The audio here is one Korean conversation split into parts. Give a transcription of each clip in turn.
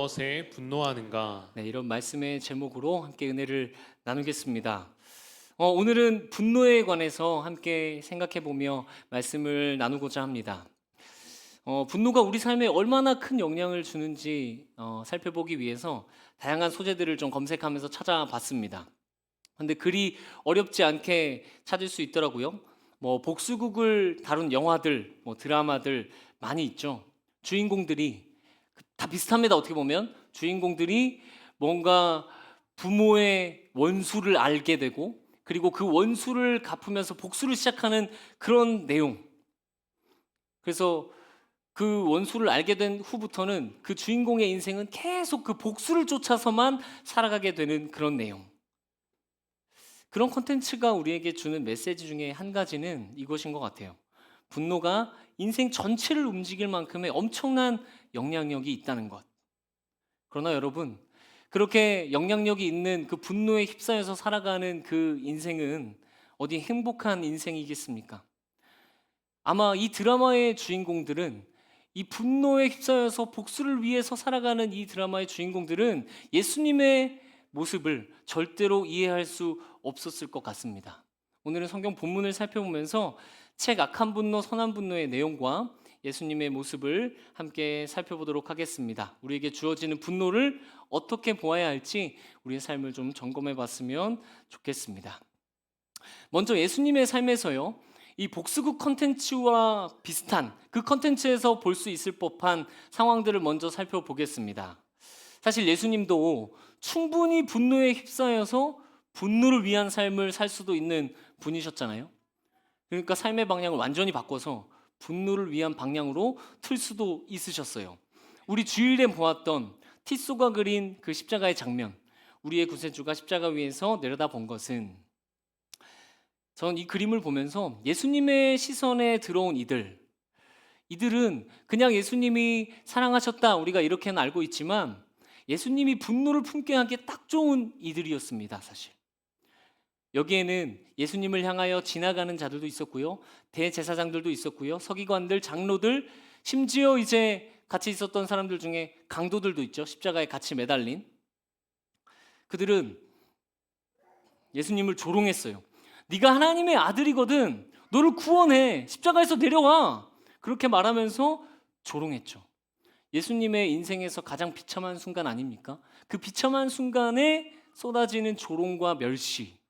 무엇에 분노하는가? 네, 이런 말씀의 제목으로 함께 은혜를 나누겠습니다. 오늘은 분노에 관해서 함께 생각해 보며 말씀을 나누고자 합니다. 분노가 우리 삶에 얼마나 큰 영향을 주는지 살펴보기 위해서 다양한 소재들을 좀 검색하면서 찾아봤습니다. 근데 그리 어렵지 않게 찾을 수 있더라고요. 복수극을 다룬 영화들, 드라마들 많이 있죠. 주인공들이 다 비슷합니다. 어떻게 보면 주인공들이 뭔가 부모의 원수를 알게 되고, 그리고 그 원수를 갚으면서 복수를 시작하는 그런 내용. 그래서 그 원수를 알게 된 후부터는 그 주인공의 인생은 계속 그 복수를 쫓아서만 살아가게 되는 그런 내용. 그런 콘텐츠가 우리에게 주는 메시지 중에 한 가지는 이것인 것 같아요. 분노가 인생 전체를 움직일 만큼의 엄청난 영향력이 있다는 것. 그러나 여러분, 그렇게 영향력이 있는 그 분노에 휩싸여서 살아가는 그 인생은 어디 행복한 인생이겠습니까? 아마 이 드라마의 주인공들은, 이 분노에 휩싸여서 복수를 위해서 살아가는 이 드라마의 주인공들은 예수님의 모습을 절대로 이해할 수 없었을 것 같습니다. 오늘은 성경 본문을 살펴보면서 책 악한 분노, 선한 분노의 내용과 예수님의 모습을 함께 살펴보도록 하겠습니다. 우리에게 주어지는 분노를 어떻게 보아야 할지 우리의 삶을 좀 점검해 봤으면 좋겠습니다. 먼저 예수님의 삶에서요, 이 복수극 컨텐츠와 비슷한 그 컨텐츠에서 볼 수 있을 법한 상황들을 먼저 살펴보겠습니다. 사실 예수님도 충분히 분노에 휩싸여서 분노를 위한 삶을 살 수도 있는 분이셨잖아요. 그러니까 삶의 방향을 완전히 바꿔서 분노를 위한 방향으로 틀 수도 있으셨어요. 우리 주일에 보았던 티소가 그린 그 십자가의 장면, 우리의 구세주가 십자가 위에서 내려다본 것은, 저는 이 그림을 보면서 예수님의 시선에 들어온 이들은 그냥 예수님이 사랑하셨다, 우리가 이렇게는 알고 있지만 예수님이 분노를 품게 하기에 딱 좋은 이들이었습니다. 사실 여기에는 예수님을 향하여 지나가는 자들도 있었고요, 대제사장들도 있었고요, 서기관들, 장로들, 심지어 이제 같이 있었던 사람들 중에 강도들도 있죠. 십자가에 같이 매달린 그들은 예수님을 조롱했어요. 네가 하나님의 아들이거든, 너를 구원해, 십자가에서 내려와, 그렇게 말하면서 조롱했죠. 예수님의 인생에서 가장 비참한 순간 아닙니까? 그 비참한 순간에 쏟아지는 조롱과 멸시,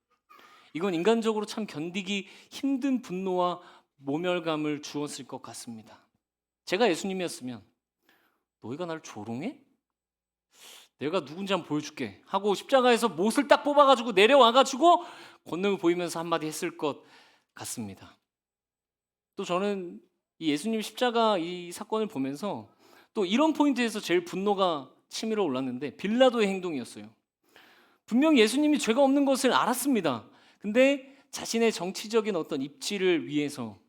이건 인간적으로 참 견디기 힘든 분노와 모멸감을 주었을 것 같습니다. 제가 예수님이었으면 너희가 나를 조롱해? 내가 누군지 한번 보여줄게 하고 십자가에서 못을 딱 뽑아가지고 내려와가지고 권능을 보이면서 한마디 했을 것 같습니다. 또 저는 이 예수님 십자가 이 사건을 보면서 또 이런 포인트에서 제일 분노가 치밀어 올랐는데, 빌라도의 행동이었어요. 분명 예수님이 죄가 없는 것을 알았습니다. 근데 자신의 정치적인 어떤 입지를 위해서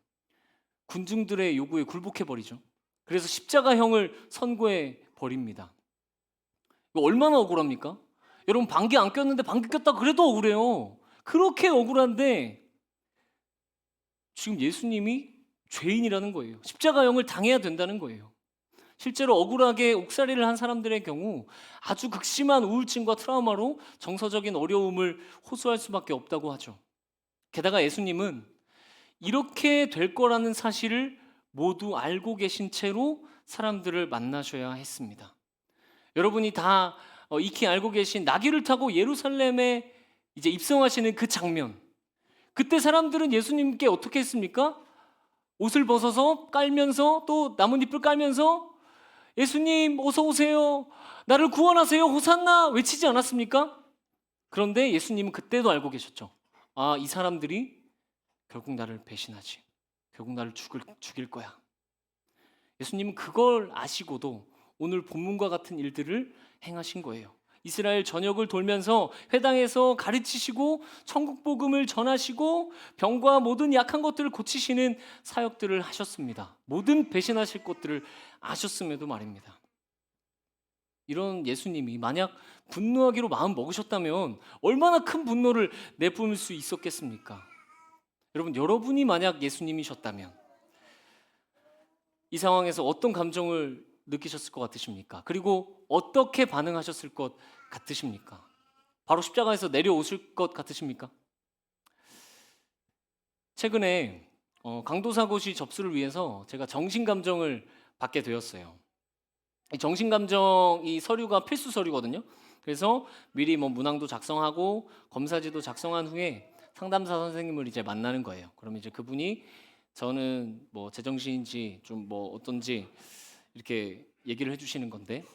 군중들의 요구에 굴복해버리죠. 그래서 십자가형을 선고해 버립니다. 이거 얼마나 억울합니까? 여러분, 방귀 안 꼈는데 방귀 꼈다 그래도 억울해요. 그렇게 억울한데 지금 예수님이 죄인이라는 거예요. 십자가형을 당해야 된다는 거예요. 실제로 억울하게 옥살이를 한 사람들의 경우 아주 극심한 우울증과 트라우마로 정서적인 어려움을 호소할 수밖에 없다고 하죠. 게다가 예수님은 이렇게 될 거라는 사실을 모두 알고 계신 채로 사람들을 만나셔야 했습니다. 여러분이 다 익히 알고 계신 나귀를 타고 예루살렘에 이제 입성하시는 그 장면, 그때 사람들은 예수님께 어떻게 했습니까? 옷을 벗어서 깔면서, 또 나뭇잎을 깔면서 예수님 어서 오세요, 나를 구원하세요, 호산나 외치지 않았습니까? 그런데 예수님은 그때도 알고 계셨죠. 아, 이 사람들이 결국 나를 배신하지, 결국 나를 죽일 거야. 예수님은 그걸 아시고도 오늘 본문과 같은 일들을 행하신 거예요. 이스라엘 전역을 돌면서 회당에서 가르치시고 천국 복음을 전하시고 병과 모든 약한 것들을 고치시는 사역들을 하셨습니다. 모든 배신하실 것들을 아셨음에도 말입니다. 이런 예수님이 만약 분노하기로 마음 먹으셨다면 얼마나 큰 분노를 내뿜을 수 있었겠습니까? 여러분이 만약 예수님이셨다면 이 상황에서 어떤 감정을 느끼셨을 것 같으십니까? 그리고 어떻게 반응하셨을 것 같으십니까? 바로 십자가에서 내려오실 것 같으십니까? 최근에 강도사고시 접수를 위해서 제가 정신감정을 받게 되었어요. 이 정신감정 이 서류가 필수 서류거든요. 그래서 미리 뭐 문항도 작성하고 검사지도 작성한 후에 상담사 선생님을 이제 만나는 거예요. 그럼 이제 그분이 저는 뭐 제정신인지 좀 뭐 어떤지 이렇게 얘기를 해주시는 건데,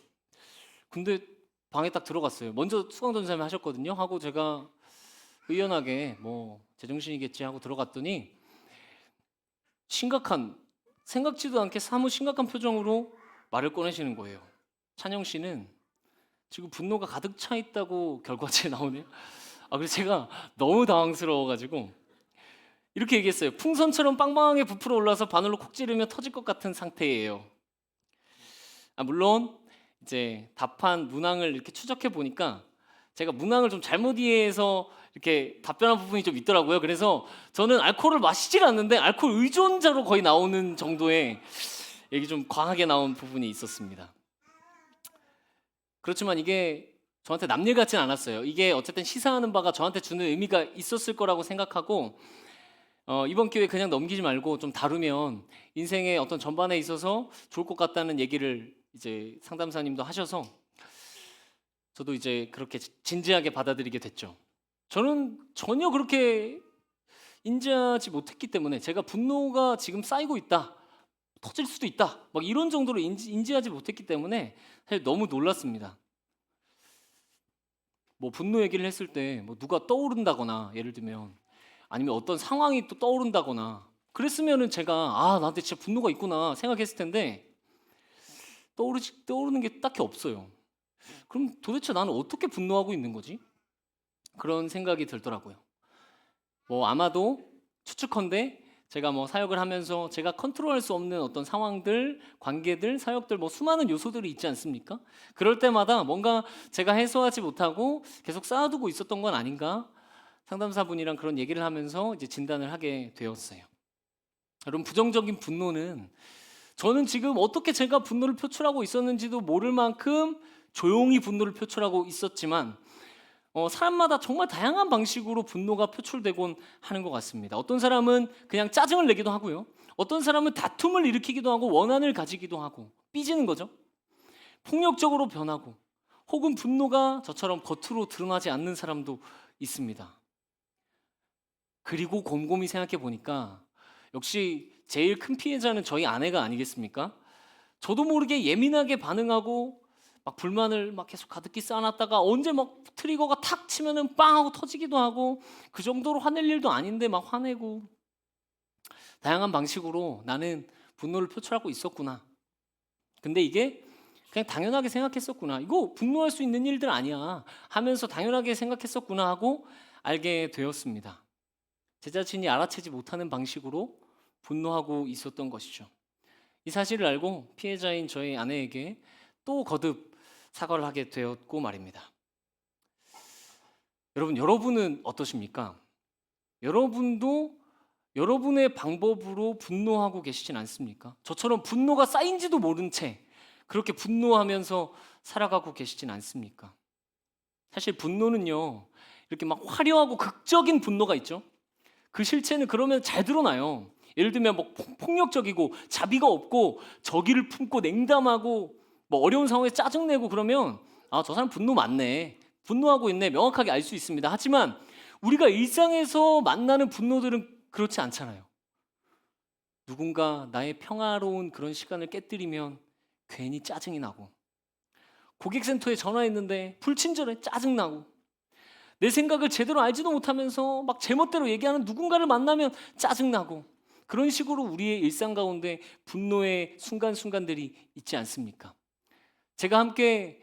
근데 방에 딱 들어갔어요. 먼저 수강 전사님 하셨거든요. 하고 제가 의연하게 뭐 제정신이겠지 하고 들어갔더니 심각한, 생각지도 않게 사뭇 심각한 표정으로 말을 꺼내시는 거예요. 찬영 씨는 지금 분노가 가득 차 있다고 결과지에 나오네요. 그래서 제가 너무 당황스러워가지고 이렇게 얘기했어요. 풍선처럼 빵빵하게 부풀어 올라서 바늘로 콕 찌르며 터질 것 같은 상태예요. 물론 이제 답한 문항을 이렇게 추적해 보니까 제가 문항을 좀 잘못 이해해서 이렇게 답변한 부분이 좀 있더라고요. 그래서 저는 알코올을 마시질 않는데 알코올 의존자로 거의 나오는 정도의 얘기, 좀 과하게 나온 부분이 있었습니다. 그렇지만 이게 저한테 남일 같진 않았어요. 이게 어쨌든 시사하는 바가 저한테 주는 의미가 있었을 거라고 생각하고 이번 기회에 그냥 넘기지 말고 좀 다루면 인생의 어떤 전반에 있어서 좋을 것 같다는 얘기를 이제 상담사님도 하셔서 저도 이제 그렇게 진지하게 받아들이게 됐죠. 저는 전혀 그렇게 인지하지 못했기 때문에, 제가 분노가 지금 쌓이고 있다, 터질 수도 있다, 막 이런 정도로 인지하지 못했기 때문에 사실 너무 놀랐습니다. 뭐 분노 얘기를 했을 때 뭐 누가 떠오른다거나, 예를 들면 아니면 어떤 상황이 또 떠오른다거나 그랬으면은 제가 나한테 진짜 분노가 있구나 생각했을 텐데 떠오르는 게 딱히 없어요. 그럼 도대체 나는 어떻게 분노하고 있는 거지? 그런 생각이 들더라고요. 뭐 아마도 추측컨대 제가 뭐 사역을 하면서 제가 컨트롤할 수 없는 어떤 상황들, 관계들, 사역들, 뭐 수많은 요소들이 있지 않습니까? 그럴 때마다 뭔가 제가 해소하지 못하고 계속 쌓아두고 있었던 건 아닌가? 상담사분이랑 그런 얘기를 하면서 이제 진단을 하게 되었어요. 여러분, 부정적인 분노는, 저는 지금 어떻게 제가 분노를 표출하고 있었는지도 모를 만큼 조용히 분노를 표출하고 있었지만 사람마다 정말 다양한 방식으로 분노가 표출되곤 하는 것 같습니다. 어떤 사람은 그냥 짜증을 내기도 하고요. 어떤 사람은 다툼을 일으키기도 하고 원한을 가지기도 하고 삐지는 거죠. 폭력적으로 변하고, 혹은 분노가 저처럼 겉으로 드러나지 않는 사람도 있습니다. 그리고 곰곰이 생각해 보니까 역시 제일 큰 피해자는 저희 아내가 아니겠습니까? 저도 모르게 예민하게 반응하고 막 불만을 막 계속 가득히 쌓아놨다가 언제 막 트리거가 탁 치면은 빵 하고 터지기도 하고, 그 정도로 화낼 일도 아닌데 막 화내고, 다양한 방식으로 나는 분노를 표출하고 있었구나. 근데 이게 그냥 당연하게 생각했었구나, 이거 분노할 수 있는 일들 아니야 하면서 당연하게 생각했었구나 하고 알게 되었습니다. 제 자신이 알아채지 못하는 방식으로 분노하고 있었던 것이죠. 이 사실을 알고 피해자인 저희 아내에게 또 거듭 사과를 하게 되었고 말입니다. 여러분은 어떠십니까? 여러분도 여러분의 방법으로 분노하고 계시진 않습니까? 저처럼 분노가 쌓인지도 모른 채 그렇게 분노하면서 살아가고 계시진 않습니까? 사실 분노는요, 이렇게 막 화려하고 극적인 분노가 있죠. 그 실체는 그러면 잘 드러나요. 예를 들면 뭐 폭력적이고 자비가 없고 적의를 품고 냉담하고 뭐 어려운 상황에 짜증내고 그러면 저 사람 분노 많네, 분노하고 있네, 명확하게 알 수 있습니다. 하지만 우리가 일상에서 만나는 분노들은 그렇지 않잖아요. 누군가 나의 평화로운 그런 시간을 깨뜨리면 괜히 짜증이 나고, 고객센터에 전화했는데 불친절해 짜증나고, 내 생각을 제대로 알지도 못하면서 막 제멋대로 얘기하는 누군가를 만나면 짜증나고, 그런 식으로 우리의 일상 가운데 분노의 순간순간들이 있지 않습니까? 제가 함께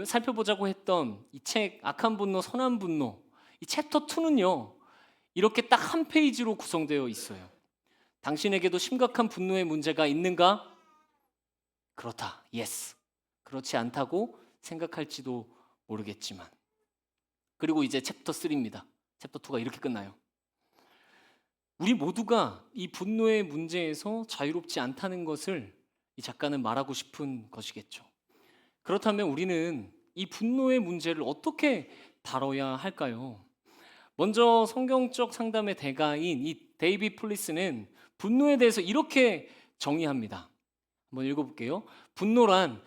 살펴보자고 했던 이 책 악한 분노, 선한 분노, 이 챕터 2는요 이렇게 딱 한 페이지로 구성되어 있어요. 당신에게도 심각한 분노의 문제가 있는가? 그렇다, yes. 그렇지 않다고 생각할지도 모르겠지만. 그리고 이제 챕터 3입니다. 챕터 2가 이렇게 끝나요. 우리 모두가 이 분노의 문제에서 자유롭지 않다는 것을 이 작가는 말하고 싶은 것이겠죠. 그렇다면 우리는 이 분노의 문제를 어떻게 다뤄야 할까요? 먼저 성경적 상담의 대가인 이 데이비 폴리스는 분노에 대해서 이렇게 정의합니다. 한번 읽어볼게요. 분노란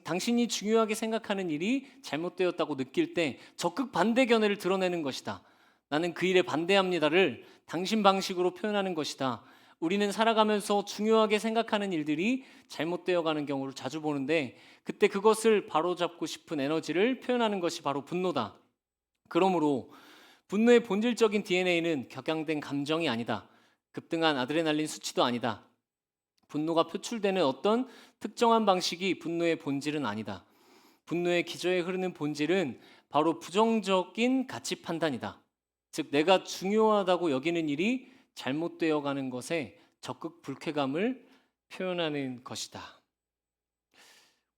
당신이 중요하게 생각하는 일이 잘못되었다고 느낄 때 적극 반대 견해를 드러내는 것이다. 나는 그 일에 반대합니다를 당신 방식으로 표현하는 것이다. 우리는 살아가면서 중요하게 생각하는 일들이 잘못되어 가는 경우를 자주 보는데 그때 그것을 바로잡고 싶은 에너지를 표현하는 것이 바로 분노다. 그러므로 분노의 본질적인 DNA는 격양된 감정이 아니다. 급등한 아드레날린 수치도 아니다. 분노가 표출되는 어떤 특정한 방식이 분노의 본질은 아니다. 분노의 기저에 흐르는 본질은 바로 부정적인 가치 판단이다. 즉 내가 중요하다고 여기는 일이 잘못되어 가는 것에 적극 불쾌감을 표현하는 것이다.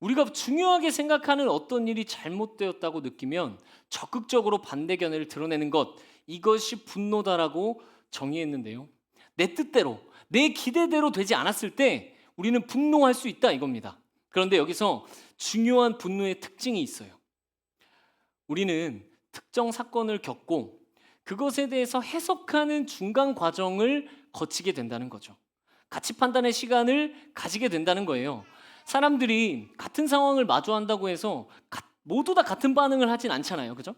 우리가 중요하게 생각하는 어떤 일이 잘못되었다고 느끼면 적극적으로 반대 견해를 드러내는 것, 이것이 분노다라고 정의했는데요. 내 뜻대로, 내 기대대로 되지 않았을 때 우리는 분노할 수 있다 이겁니다. 그런데 여기서 중요한 분노의 특징이 있어요. 우리는 특정 사건을 겪고 그것에 대해서 해석하는 중간 과정을 거치게 된다는 거죠. 가치 판단의 시간을 가지게 된다는 거예요. 사람들이 같은 상황을 마주한다고 해서 모두 다 같은 반응을 하진 않잖아요. 그죠?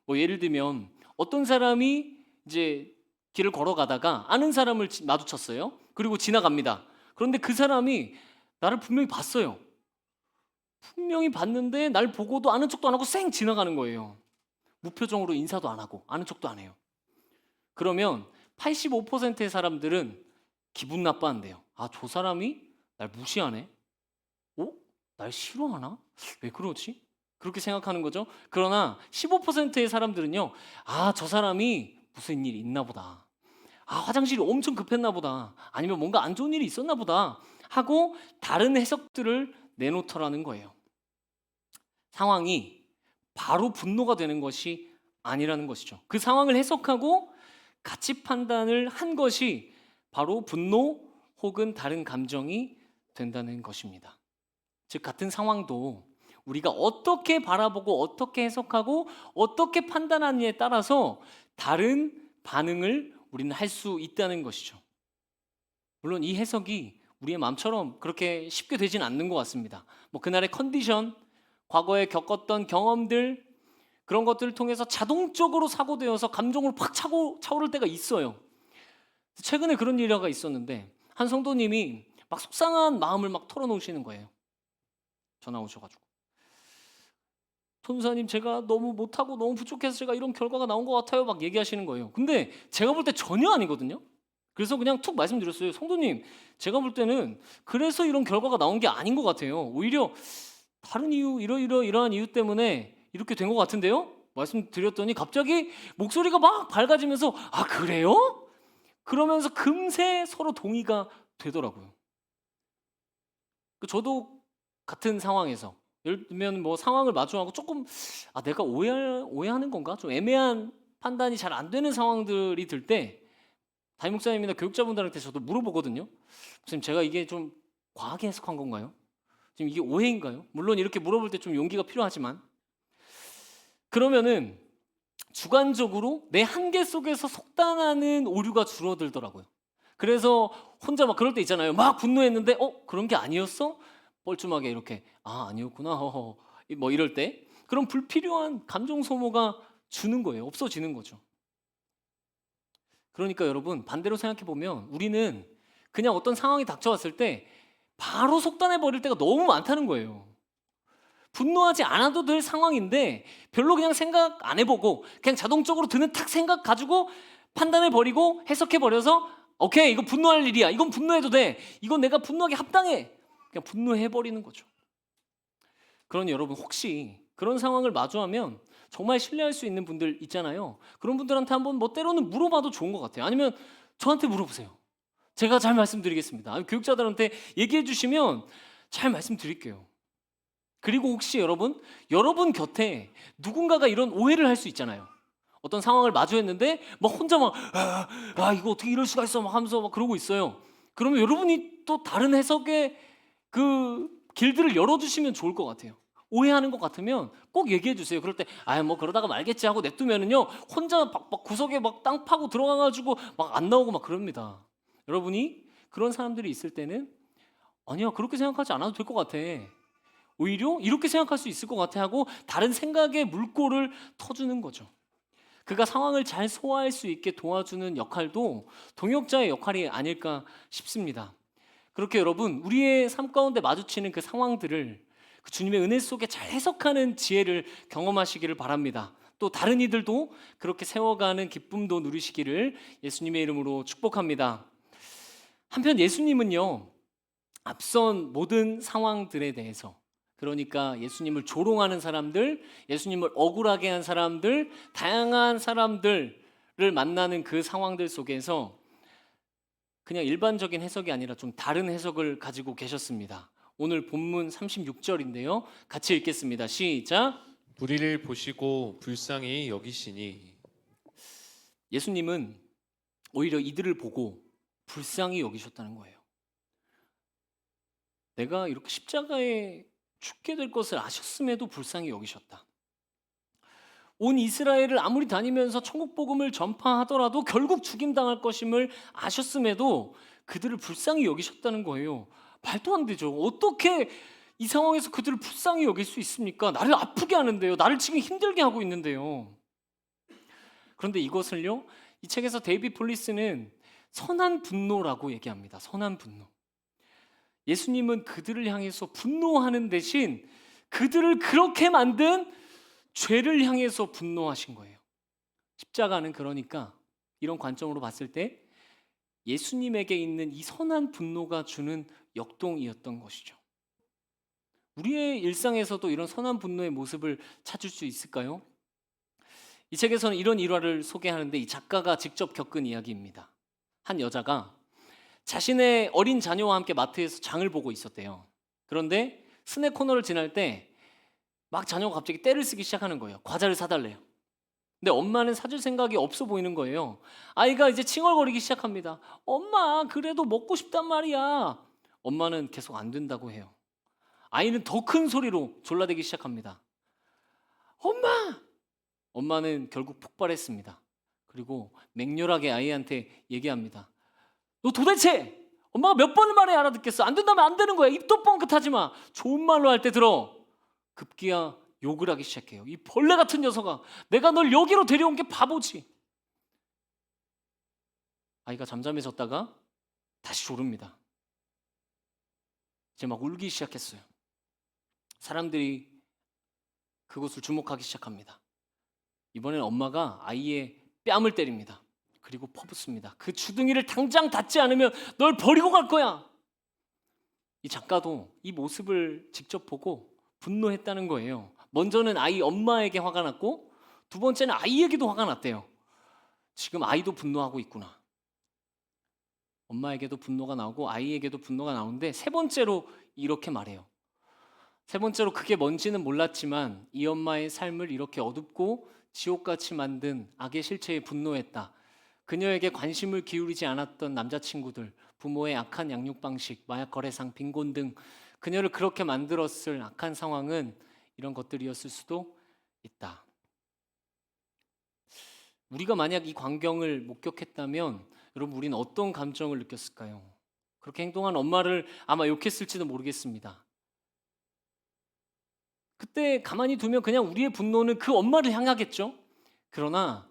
뭐 예를 들면 어떤 사람이 이제 길을 걸어가다가 아는 사람을 마주쳤어요. 그리고 지나갑니다. 그런데 그 사람이 나를 분명히 봤어요. 분명히 봤는데 날 보고도 아는 척도 안 하고 쌩 지나가는 거예요. 무표정으로 인사도 안 하고 아는 척도 안 해요. 그러면 85%의 사람들은 기분 나빠한대요. 아, 저 사람이 날 무시하네? 날 싫어하나? 왜 그러지? 그렇게 생각하는 거죠. 그러나 15%의 사람들은요. 아, 저 사람이 무슨 일이 있나 보다. 아, 화장실이 엄청 급했나 보다. 아니면 뭔가 안 좋은 일이 있었나 보다. 하고 다른 해석들을 내놓더라는 거예요. 상황이 바로 분노가 되는 것이 아니라는 것이죠. 그 상황을 해석하고 가치 판단을 한 것이 바로 분노 혹은 다른 감정이 된다는 것입니다. 즉 같은 상황도 우리가 어떻게 바라보고 어떻게 해석하고 어떻게 판단하느냐에 따라서 다른 반응을 우리는 할 수 있다는 것이죠. 물론 이 해석이 우리의 마음처럼 그렇게 쉽게 되진 않는 것 같습니다. 뭐 그날의 컨디션, 과거에 겪었던 경험들, 그런 것들을 통해서 자동적으로 사고되어서 감정으로 팍 차오를 때가 있어요. 최근에 그런 일화가 있었는데 한 성도님이 막 속상한 마음을 막 털어놓으시는 거예요. 전화 오셔가지고, 전사님 제가 너무 못하고 너무 부족해서 제가 이런 결과가 나온 것 같아요 막 얘기하시는 거예요. 근데 제가 볼 때 전혀 아니거든요. 그래서 그냥 툭 말씀드렸어요. 성도님, 제가 볼 때는 그래서 이런 결과가 나온 게 아닌 것 같아요. 오히려 다른 이유, 이러한 이유 때문에 이렇게 된 것 같은데요? 말씀드렸더니 갑자기 목소리가 막 밝아지면서 아, 그래요? 그러면서 금세 서로 동의가 되더라고요. 저도 같은 상황에서 예를 들면 뭐 상황을 마주하고 조금 내가 오해하는 건가? 좀 애매한 판단이 잘 안 되는 상황들이 들 때 담임 목사님이나 교육자분들한테 저도 물어보거든요. 목사님, 제가 이게 좀 과하게 해석한 건가요? 지금 이게 오해인가요? 물론 이렇게 물어볼 때 좀 용기가 필요하지만, 그러면은 주관적으로 내 한계 속에서 속단하는 오류가 줄어들더라고요. 그래서 혼자 막 그럴 때 있잖아요. 막 분노했는데 그런 게 아니었어? 뻘쭘하게 이렇게 아니었구나 허허 뭐 이럴 때 그런 불필요한 감정 소모가 주는 거예요. 없어지는 거죠. 그러니까 여러분, 반대로 생각해 보면 우리는 그냥 어떤 상황이 닥쳐왔을 때 바로 속단해 버릴 때가 너무 많다는 거예요. 분노하지 않아도 될 상황인데 별로 그냥 생각 안 해보고 그냥 자동적으로 드는 탁 생각 가지고 판단해 버리고 해석해 버려서 오케이, 이거 분노할 일이야, 이건 분노해도 돼, 이건 내가 분노하기 합당해, 그냥 분노해 버리는 거죠. 그러니 여러분, 혹시 그런 상황을 마주하면 정말 신뢰할 수 있는 분들 있잖아요. 그런 분들한테 한번 뭐 때로는 물어봐도 좋은 것 같아요. 아니면 저한테 물어보세요. 제가 잘 말씀드리겠습니다. 교육자들한테 얘기해 주시면 잘 말씀드릴게요. 그리고 혹시 여러분 곁에 누군가가 이런 오해를 할 수 있잖아요. 어떤 상황을 마주했는데 막 혼자 막 이거 어떻게 이럴 수가 있어 막 하면서 막 그러고 있어요. 그러면 여러분이 또 다른 해석에 그 길들을 열어주시면 좋을 것 같아요. 오해하는 것 같으면 꼭 얘기해 주세요. 그럴 때 뭐 그러다가 말겠지 하고 냅두면은요 혼자 막 구석에 막 땅 파고 들어가가지고 막 안 나오고 막 그럽니다. 여러분이 그런 사람들이 있을 때는 아니야 그렇게 생각하지 않아도 될 것 같아. 오히려 이렇게 생각할 수 있을 것 같아 하고 다른 생각의 물꼬를 터주는 거죠. 그가 상황을 잘 소화할 수 있게 도와주는 역할도 동역자의 역할이 아닐까 싶습니다. 그렇게 여러분 우리의 삶 가운데 마주치는 그 상황들을 그 주님의 은혜 속에 잘 해석하는 지혜를 경험하시기를 바랍니다. 또 다른 이들도 그렇게 세워가는 기쁨도 누리시기를 예수님의 이름으로 축복합니다. 한편 예수님은요 앞선 모든 상황들에 대해서 그러니까 예수님을 조롱하는 사람들, 예수님을 억울하게 한 사람들, 다양한 사람들을 만나는 그 상황들 속에서 그냥 일반적인 해석이 아니라 좀 다른 해석을 가지고 계셨습니다. 오늘 본문 36절인데요. 같이 읽겠습니다. 시작. 무리를 보시고 불쌍히 여기시니. 예수님은 오히려 이들을 보고 불쌍히 여기셨다는 거예요. 내가 이렇게 십자가에 죽게 될 것을 아셨음에도 불쌍히 여기셨다. 온 이스라엘을 아무리 다니면서 천국 복음을 전파하더라도 결국 죽임당할 것임을 아셨음에도 그들을 불쌍히 여기셨다는 거예요. 말도 안 되죠. 어떻게 이 상황에서 그들을 불쌍히 여길 수 있습니까? 나를 아프게 하는데요. 나를 지금 힘들게 하고 있는데요. 그런데 이것을요, 이 책에서 데이비드 폴리스는 선한 분노라고 얘기합니다. 선한 분노. 예수님은 그들을 향해서 분노하는 대신 그들을 그렇게 만든 죄를 향해서 분노하신 거예요. 십자가는 그러니까 이런 관점으로 봤을 때 예수님에게 있는 이 선한 분노가 주는 역동이었던 것이죠. 우리의 일상에서도 이런 선한 분노의 모습을 찾을 수 있을까요? 이 책에서는 이런 일화를 소개하는데 이 작가가 직접 겪은 이야기입니다. 한 여자가 자신의 어린 자녀와 함께 마트에서 장을 보고 있었대요. 그런데 스낵 코너를 지날 때 막 자녀가 갑자기 떼를 쓰기 시작하는 거예요. 과자를 사달래요. 근데 엄마는 사줄 생각이 없어 보이는 거예요. 아이가 이제 칭얼거리기 시작합니다. 엄마, 그래도 먹고 싶단 말이야. 엄마는 계속 안 된다고 해요. 아이는 더 큰 소리로 졸라대기 시작합니다. 엄마! 엄마는 결국 폭발했습니다. 그리고 맹렬하게 아이한테 얘기합니다. 너 도대체 엄마가 몇 번을 말해 알아듣겠어? 안 된다면 안 되는 거야. 입도 뻥긋하지 마. 좋은 말로 할 때 들어. 급기야 욕을 하기 시작해요. 이 벌레 같은 녀석아, 내가 널 여기로 데려온 게 바보지. 아이가 잠잠해졌다가 다시 졸습니다. 이제 막 울기 시작했어요. 사람들이 그것을 주목하기 시작합니다. 이번엔 엄마가 아이의 뺨을 때립니다. 그리고 퍼붓습니다. 그 주둥이를 당장 닫지 않으면 널 버리고 갈 거야. 이 작가도 이 모습을 직접 보고 분노했다는 거예요. 먼저는 아이 엄마에게 화가 났고 두 번째는 아이에게도 화가 났대요. 지금 아이도 분노하고 있구나. 엄마에게도 분노가 나오고 아이에게도 분노가 나오는데 세 번째로 이렇게 말해요. 세 번째로 그게 뭔지는 몰랐지만 이 엄마의 삶을 이렇게 어둡고 지옥같이 만든 악의 실체에 분노했다. 그녀에게 관심을 기울이지 않았던 남자친구들, 부모의 악한 양육 방식, 마약 거래상, 빈곤 등 그녀를 그렇게 만들었을 악한 상황은 이런 것들이었을 수도 있다. 우리가 만약 이 광경을 목격했다면 여러분 우리는 어떤 감정을 느꼈을까요? 그렇게 행동한 엄마를 아마 욕했을지도 모르겠습니다. 그때 가만히 두면 그냥 우리의 분노는 그 엄마를 향하겠죠. 그러나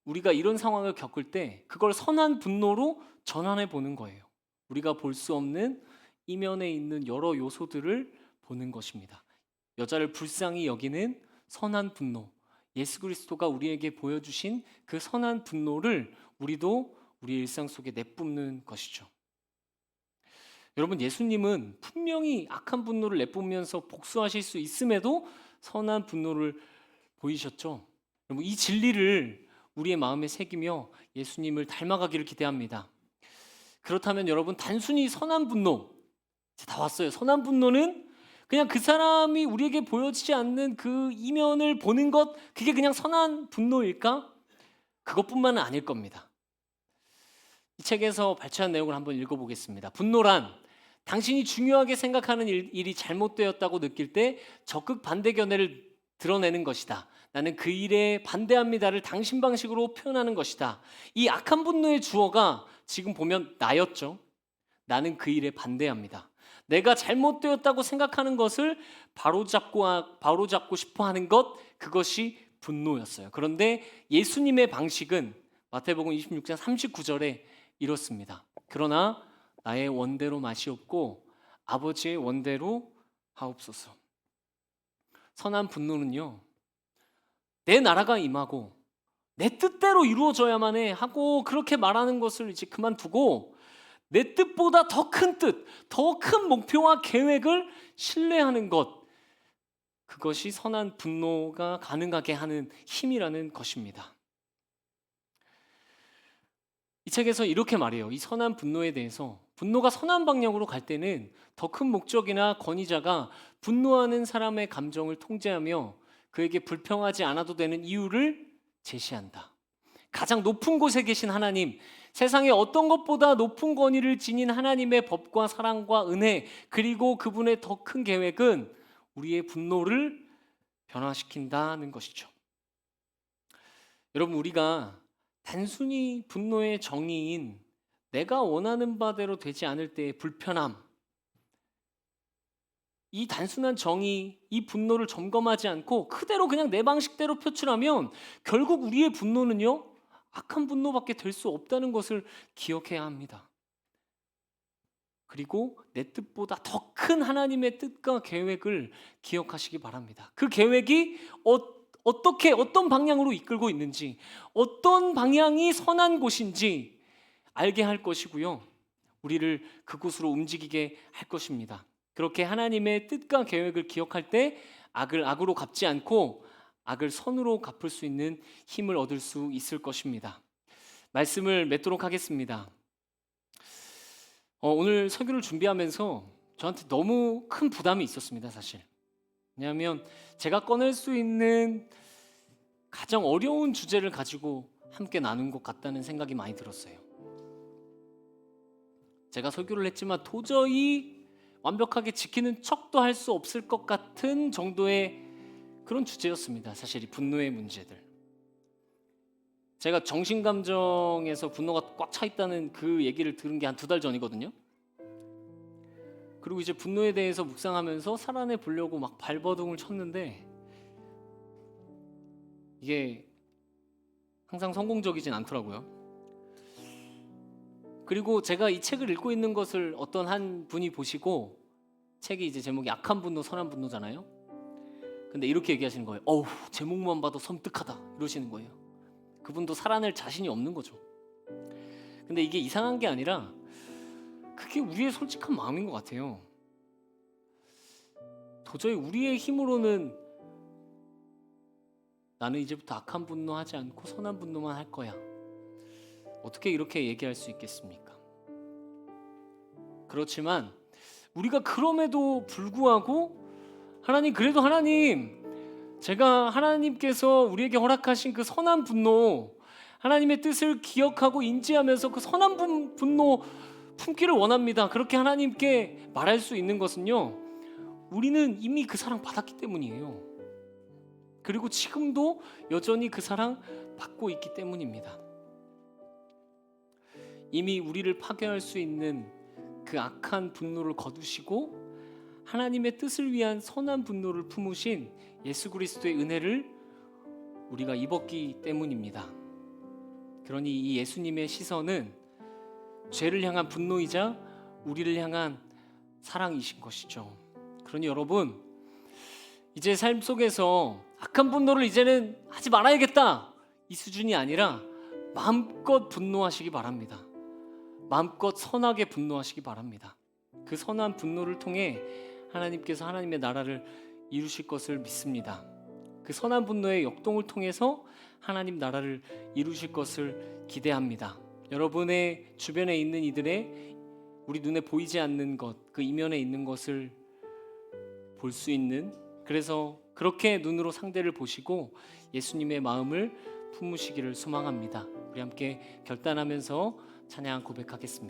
우리가 이런 상황을 겪을 때 그걸 선한 분노로 전환해 보는 거예요. 우리가 볼 수 없는 이면에 있는 여러 요소들을 보는 것입니다. 여자를 불쌍히 여기는 선한 분노, 예수 그리스도가 우리에게 보여주신 그 선한 분노를 우리도 우리 일상 속에 내뿜는 것이죠. 여러분, 예수님은 분명히 악한 분노를 내뿜으면서 복수하실 수 있음에도 선한 분노를 보이셨죠. 여러분, 이 진리를 우리의 마음에 새기며 예수님을 닮아가기를 기대합니다. 그렇다면 여러분, 단순히 선한 분노, 다 왔어요. 선한 분노는 그냥 그 사람이 우리에게 보여지지 않는 그 이면을 보는 것, 그게 그냥 선한 분노일까? 그것뿐만은 아닐 겁니다. 이 책에서 발췌한 내용을 한번 읽어보겠습니다. 분노란 당신이 중요하게 생각하는 일이 잘못되었다고 느낄 때 적극 반대 견해를 드러내는 것이다. 나는 그 일에 반대합니다를 당신 방식으로 표현하는 것이다. 이 악한 분노의 주어가 지금 보면 나였죠. 나는 그 일에 반대합니다. 내가 잘못되었다고 생각하는 것을 바로잡고 싶어 하는 것, 그것이 분노였어요. 그런데 예수님의 방식은 마태복음 26장 39절에 이렇습니다. 그러나 나의 원대로 마시옵고 아버지의 원대로 하옵소서. 선한 분노는요, 내 나라가 임하고 내 뜻대로 이루어져야만 해 하고 그렇게 말하는 것을 이제 그만두고 내 뜻보다 더 큰 뜻, 더 큰 목표와 계획을 신뢰하는 것, 그것이 선한 분노가 가능하게 하는 힘이라는 것입니다. 이 책에서 이렇게 말해요. 이 선한 분노에 대해서, 분노가 선한 방향으로 갈 때는 더 큰 목적이나 권위자가 분노하는 사람의 감정을 통제하며 그에게 불평하지 않아도 되는 이유를 제시한다. 가장 높은 곳에 계신 하나님, 세상에 어떤 것보다 높은 권위를 지닌 하나님의 법과 사랑과 은혜, 그리고 그분의 더 큰 계획은 우리의 분노를 변화시킨다는 것이죠. 여러분, 우리가 단순히 분노의 정의인 내가 원하는 바대로 되지 않을 때의 불편함, 이 단순한 정의, 이 분노를 점검하지 않고 그대로 그냥 내 방식대로 표출하면 결국 우리의 분노는요, 악한 분노밖에 될 수 없다는 것을 기억해야 합니다. 그리고 내 뜻보다 더 큰 하나님의 뜻과 계획을 기억하시기 바랍니다. 그 계획이 어떤 방향으로 이끌고 있는지, 어떤 방향이 선한 곳인지 알게 할 것이고요. 우리를 그곳으로 움직이게 할 것입니다. 그렇게 하나님의 뜻과 계획을 기억할 때 악을 악으로 갚지 않고 악을 선으로 갚을 수 있는 힘을 얻을 수 있을 것입니다. 말씀을 맺도록 하겠습니다. 오늘 설교를 준비하면서 저한테 너무 큰 부담이 있었습니다, 사실. 왜냐하면 제가 꺼낼 수 있는 가장 어려운 주제를 가지고 함께 나눈 것 같다는 생각이 많이 들었어요. 제가 설교를 했지만 도저히 완벽하게 지키는 척도 할 수 없을 것 같은 정도의 그런 주제였습니다. 사실 이 분노의 문제들. 제가 정신감정에서 분노가 꽉 차 있다는 그 얘기를 들은 게 한 2달 전이거든요. 그리고 이제 분노에 대해서 묵상하면서 살아내 보려고 막 발버둥을 쳤는데 이게 항상 성공적이진 않더라고요. 그리고 제가 이 책을 읽고 있는 것을 어떤 한 분이 보시고, 책이 이제 제목이 악한 분노, 선한 분노잖아요. 근데 이렇게 얘기하시는 거예요. 어우, 제목만 봐도 섬뜩하다, 이러시는 거예요. 그분도 살아낼 자신이 없는 거죠. 근데 이게 이상한 게 아니라 그게 우리의 솔직한 마음인 것 같아요. 도저히 우리의 힘으로는 나는 이제부터 악한 분노하지 않고 선한 분노만 할 거야, 어떻게 이렇게 얘기할 수 있겠습니까? 그렇지만 우리가 그럼에도 불구하고 하나님, 그래도 하나님, 제가 하나님께서 우리에게 허락하신 그 선한 분노, 하나님의 뜻을 기억하고 인지하면서 그 선한 분노 품기를 원합니다. 그렇게 하나님께 말할 수 있는 것은요, 우리는 이미 그 사랑 받았기 때문이에요. 그리고 지금도 여전히 그 사랑 받고 있기 때문입니다. 이미 우리를 파괴할 수 있는 그 악한 분노를 거두시고 하나님의 뜻을 위한 선한 분노를 품으신 예수 그리스도의 은혜를 우리가 입었기 때문입니다. 그러니 이 예수님의 시선은 죄를 향한 분노이자 우리를 향한 사랑이신 것이죠. 그러니 여러분, 이제 삶 속에서 악한 분노를 이제는 하지 말아야겠다, 이 수준이 아니라 마음껏 분노하시기 바랍니다. 마음껏 선하게 분노하시기 바랍니다. 그 선한 분노를 통해 하나님께서 하나님의 나라를 이루실 것을 믿습니다. 그 선한 분노의 역동을 통해서 하나님 나라를 이루실 것을 기대합니다. 여러분의 주변에 있는 이들의 우리 눈에 보이지 않는 것, 그 이면에 있는 것을 볼 수 있는, 그래서 그렇게 눈으로 상대를 보시고 예수님의 마음을 품으시기를 소망합니다. 우리 함께 결단하면서 찬양 고백하겠습니다.